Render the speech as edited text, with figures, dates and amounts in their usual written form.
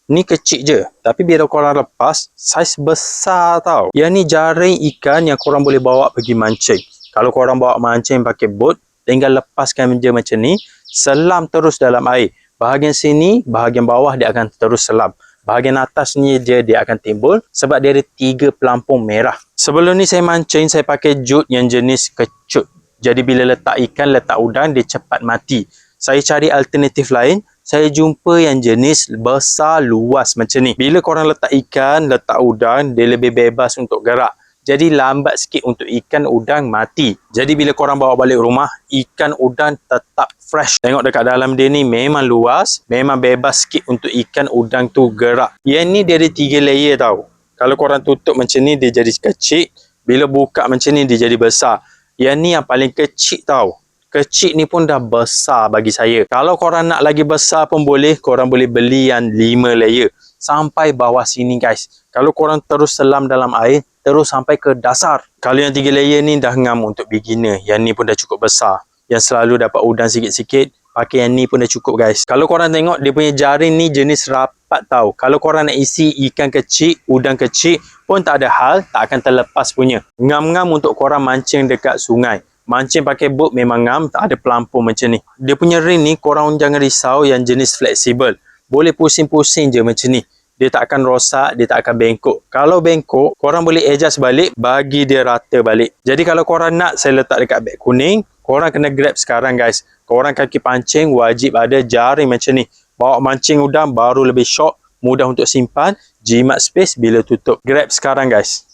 Ni kecil je. Tapi bila korang lepas, saiz besar tau. Yang ni jaring ikan yang korang boleh bawa pergi mancing. Kalau korang bawa mancing pakai bot, tinggal lepaskan je macam ni. Selam terus dalam air. Bahagian sini, bahagian bawah dia akan terus selam. Bahagian atas ni dia akan timbul sebab dia ada 3 pelampung merah. Sebelum ni saya mancing, saya pakai jut yang jenis kecut. Jadi bila letak ikan, letak udang, dia cepat mati. Saya cari alternatif lain. Saya jumpa yang jenis besar luas macam ni. Bila korang letak ikan, letak udang, dia lebih bebas untuk gerak. Jadi lambat sikit untuk ikan udang mati. Jadi bila korang bawa balik rumah, ikan udang tetap fresh. Tengok dekat dalam dia ni memang luas, memang bebas sikit untuk ikan udang tu gerak. Yang ni dia ada 3 layer tau. Kalau korang tutup macam ni, dia jadi kecil. Bila buka macam ni, dia jadi besar. Yang ni yang paling kecil tau. Kecil ni pun dah besar bagi saya. Kalau korang nak lagi besar pun boleh. Korang boleh beli yang 5 layer. Sampai bawah sini guys. Kalau korang terus selam dalam air, terus sampai ke dasar. Kalau yang 3 layer ni dah ngam untuk beginner. Yang ni pun dah cukup besar. Yang selalu dapat udang sikit-sikit. Pakai yang ni pun dah cukup guys. Kalau korang tengok dia punya jaring ni jenis rapat tau. Kalau korang nak isi ikan kecil, udang kecil pun tak ada hal. Tak akan terlepas punya. Ngam-ngam untuk korang mancing dekat sungai. Mancing pakai bot memang ngam, tak ada pelampung macam ni. Dia punya ring ni korang jangan risau yang jenis fleksibel. Boleh pusing-pusing je macam ni. Dia tak akan rosak, dia tak akan bengkok. Kalau bengkok, korang boleh adjust balik, bagi dia rata balik. Jadi kalau korang nak, saya letak dekat beg kuning. Korang kena grab sekarang guys. Korang kaki pancing wajib ada jaring macam ni. Bawa mancing udang baru lebih syok, mudah untuk simpan, jimat space bila tutup. Grab sekarang guys.